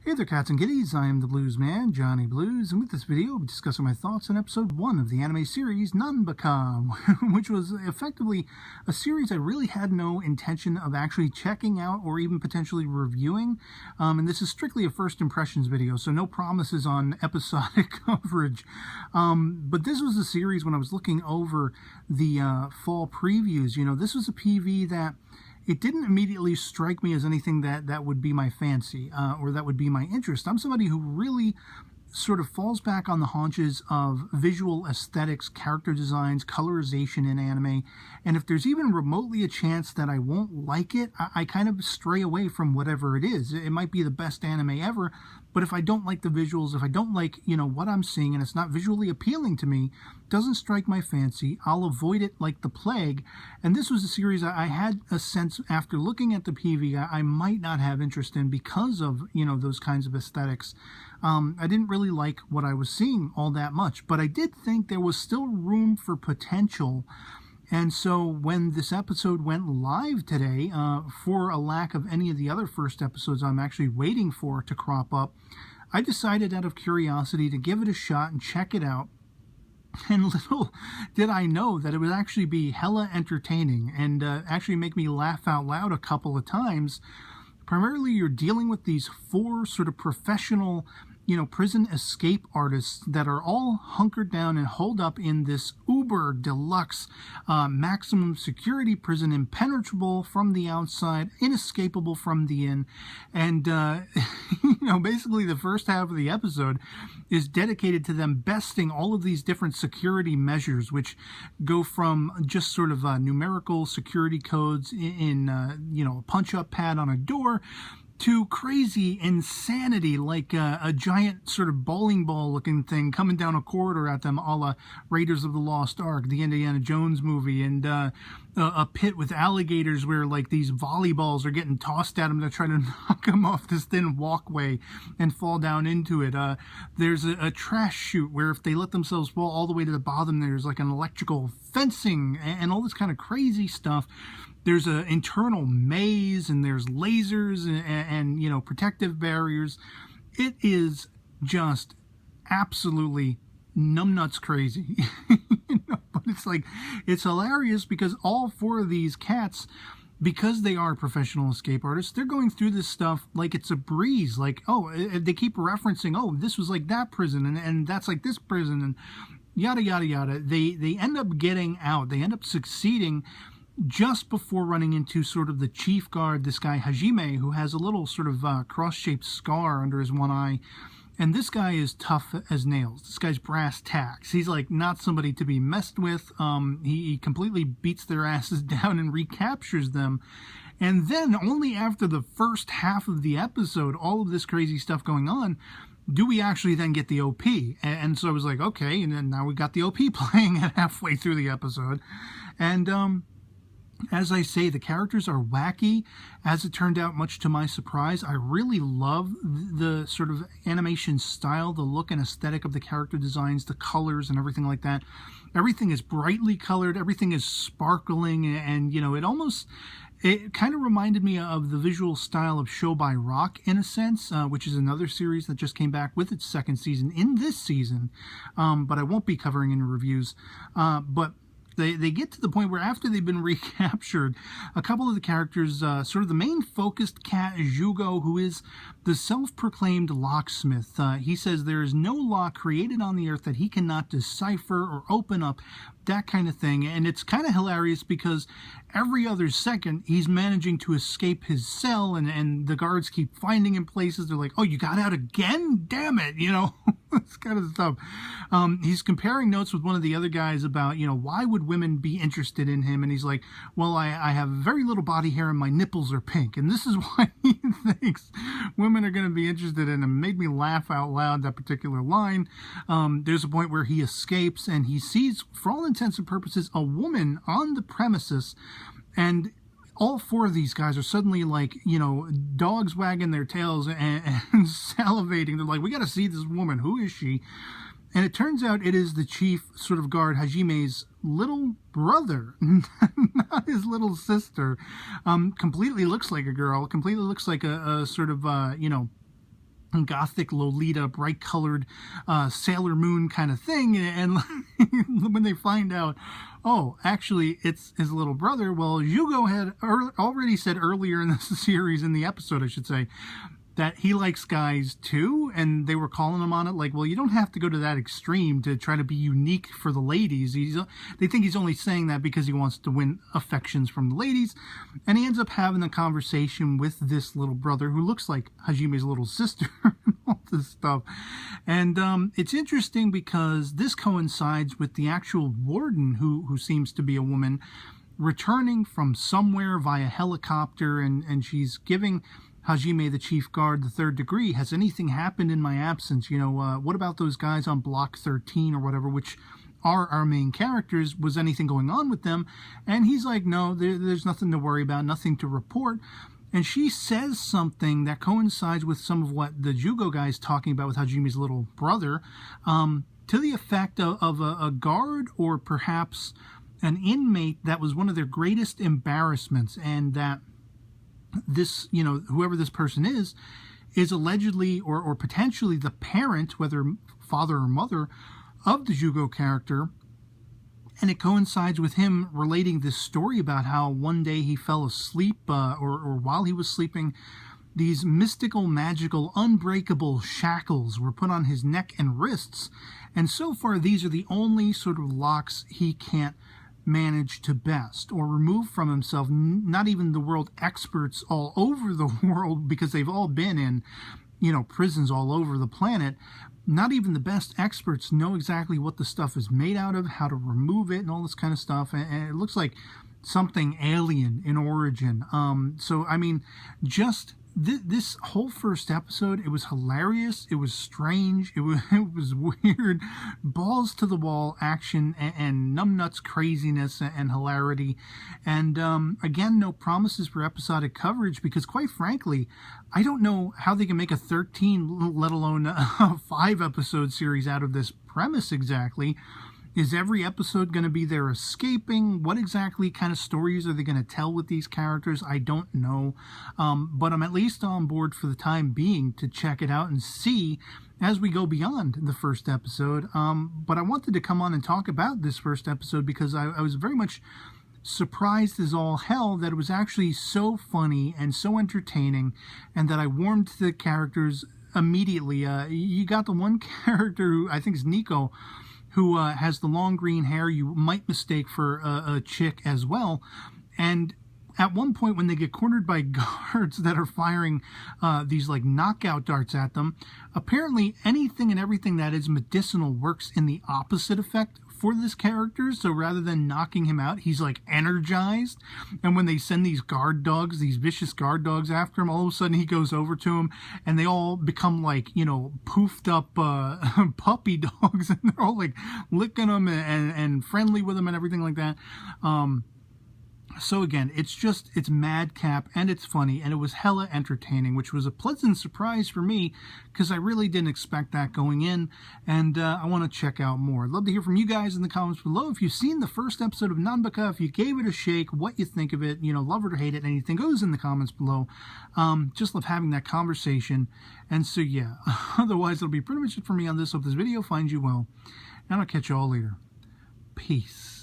Hey there, cats and kitties. I am the Blues Man, Johnny Blues, and with this video, I'll be discussing my thoughts on episode 1 of the anime series Nanbaka, which was effectively a series I really had no intention of actually checking out or even potentially reviewing. And this is strictly a first impressions video, so no promises on episodic coverage. But this was a series when I was looking over the fall previews. You know, this was a PV that it didn't immediately strike me as anything that would be my fancy or that would be my interest. I'm somebody who really sort of falls back on the haunches of visual aesthetics, character designs, colorization in anime. And if there's even remotely a chance that I won't like it, I kind of stray away from whatever it is. It might be the best anime ever, but if I don't like the visuals, if I don't like, you know, what I'm seeing and it's not visually appealing to me, doesn't strike my fancy, I'll avoid it like the plague. And this was a series I had a sense after looking at the PV I might not have interest in because of, you know, those kinds of aesthetics. I didn't really like what I was seeing all that much, but I did think there was still room for potential. And so when this episode went live today, for a lack of any of the other first episodes I'm actually waiting for to crop up, I decided out of curiosity to give it a shot and check it out. And little did I know that it would actually be hella entertaining and actually make me laugh out loud a couple of times. Primarily, you're dealing with these 4 sort of professional, you know, prison escape artists that are all hunkered down and holed up in this uber deluxe maximum security prison, impenetrable from the outside, inescapable from the in. And, you know, basically the first half of the episode is dedicated to them besting all of these different security measures, which go from just sort of numerical security codes in you know, a punch-up pad on a door, to crazy insanity like a giant sort of bowling ball looking thing coming down a corridor at them, a la Raiders of the Lost Ark, the Indiana Jones movie, and a pit with alligators where like these volleyballs are getting tossed at them to try to knock them off this thin walkway and fall down into it. There's a trash chute where if they let themselves fall all the way to the bottom, there's like an electrical fencing and all this kind of crazy stuff. There's an internal maze, and there's lasers and you know, protective barriers. It is just absolutely numbnuts crazy. You know, but it's like, it's hilarious because all 4 of these cats, because they are professional escape artists, they're going through this stuff like it's a breeze. Like, oh, they keep referencing, oh, this was like that prison, and that's like this prison, and yada, yada, yada. They end up getting out. They end up succeeding just before running into sort of the chief guard, this guy Hajime, who has a little sort of cross-shaped scar under his one eye. And this guy is tough as nails. This guy's brass tacks. He's like not somebody to be messed with. He completely beats their asses down and recaptures them. And then only after the first half of the episode, all of this crazy stuff going on, do we actually then get the OP. And so I was like, okay, and then now we got the OP playing at halfway through the episode. And as I say, the characters are wacky. As it turned out, much to my surprise, I really love the sort of animation style, the look and aesthetic of the character designs, the colors and everything like that. Everything is brightly colored. Everything is sparkling. And you know, it kind of reminded me of the visual style of Show by Rock in a sense, which is another series that just came back with its 2nd season in this season. But I won't be covering in reviews. But They get to the point where after they've been recaptured, a couple of the characters, sort of the main focused cat, Jugo, who is the self-proclaimed locksmith. He says there is no lock created on the earth that he cannot decipher or open up, that kind of thing. And it's kind of hilarious because every other second he's managing to escape his cell, and the guards keep finding him places. They're like, oh, you got out again? Damn it, you know, this kind of stuff. He's comparing notes with one of the other guys about, you know, why would women be interested in him? And he's like, well, I have very little body hair and my nipples are pink, and this is why he thinks women are going to be interested in him. Made me laugh out loud, that particular line. There's a point where he escapes and he sees, for all intents and purposes, a woman on the premises, and all 4 of these guys are suddenly like, you know, dogs wagging their tails and salivating. They're like, we got to see this woman. Who is she? And it turns out it is the chief sort of guard, Hajime's little brother, not his little sister. Completely looks like a girl, completely looks like a sort of, you know, gothic Lolita, bright colored Sailor Moon kind of thing. And when they find out, oh, actually it's his little brother, well, Jugo had already said earlier in this series, in the episode I should say, that he likes guys too, and they were calling him on it, like, well, you don't have to go to that extreme to try to be unique for the ladies. They think he's only saying that because he wants to win affections from the ladies, and he ends up having a conversation with this little brother who looks like Hajime's little sister and all this stuff. And it's interesting because this coincides with the actual warden, who seems to be a woman, returning from somewhere via helicopter, and she's giving Hajime, the chief guard, the 3rd degree. Has anything happened in my absence? You know, what about those guys on block 13 or whatever, which are our main characters? Was anything going on with them? And he's like, no, there's nothing to worry about, nothing to report. And she says something that coincides with some of what the Jugo guy's talking about with Hajime's little brother, to the effect of a guard, or perhaps an inmate, that was one of their greatest embarrassments, and that this, you know, whoever this person is allegedly or potentially the parent, whether father or mother, of the Jugo character. And it coincides with him relating this story about how one day he fell asleep, or while he was sleeping, these mystical, magical, unbreakable shackles were put on his neck and wrists. And so far, these are the only sort of locks he can't manage to best or remove from himself. Not even the world experts all over the world, because they've all been in, you know, prisons all over the planet. Not even the best experts know exactly what the stuff is made out of, how to remove it, and all this kind of stuff. And it looks like something alien in origin. So I mean, just this whole first episode, it was hilarious, it was strange, it was weird, balls to the wall action and numbnuts craziness and hilarity. And again, no promises for episodic coverage, because quite frankly, I don't know how they can make a 13, let alone a 5-episode series out of this premise exactly. Is every episode going to be there escaping? What exactly kind of stories are they going to tell with these characters? I don't know. But I'm at least on board for the time being to check it out and see as we go beyond the first episode. But I wanted to come on and talk about this first episode because I was very much surprised as all hell that it was actually so funny and so entertaining, and that I warmed to the characters immediately. You got the one character who I think is Nico, who has the long green hair you might mistake for a chick as well. And at one point when they get cornered by guards that are firing these like knockout darts at them, apparently anything and everything that is medicinal works in the opposite effect for this character. So rather than knocking him out, he's like energized. And when they send these guard dogs, these vicious guard dogs after him, all of a sudden he goes over to him and they all become like, you know, poofed up puppy dogs, and they're all like licking him and friendly with him and everything like that. So again, it's madcap and it's funny, and it was hella entertaining, which was a pleasant surprise for me because I really didn't expect that going in, and I want to check out more. I'd love to hear from you guys in the comments below. If you've seen the first episode of Nanbaka, if you gave it a shake, what you think of it, you know, love it or hate it, anything goes in the comments below. Just love having that conversation. And so yeah, otherwise it'll be pretty much it for me on this. Hope this video finds you well, and I'll catch you all later. Peace.